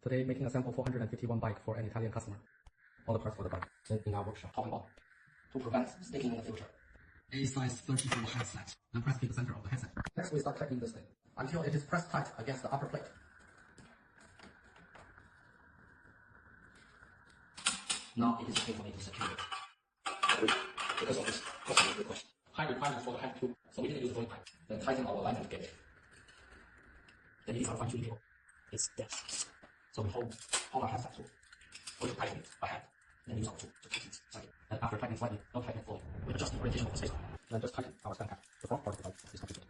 Today, making a sample 451 bike for an Italian customer. All the parts for the bike in our workshop, top and bottom, to prevent sticking in the future. A size 34 headset. Then press to the center of the headset. Next, we start tightening this thing until it is pressed tight against the upper plate. Now it is okay for me to secure it. Because of this customer request. High requirements for the head tube, so we didn't use the joint pipe. Then tighten our alignment gauge. Then it is our fine-tuning cable. It's depth. So we hold our headset tool. We tighten it by hand. Then use our tool to tighten it slightly. And after tightening slightly, don't tighten it fully. We adjust the orientation of the spacer. Then just tighten our stand cap. The front part of the bike is completed.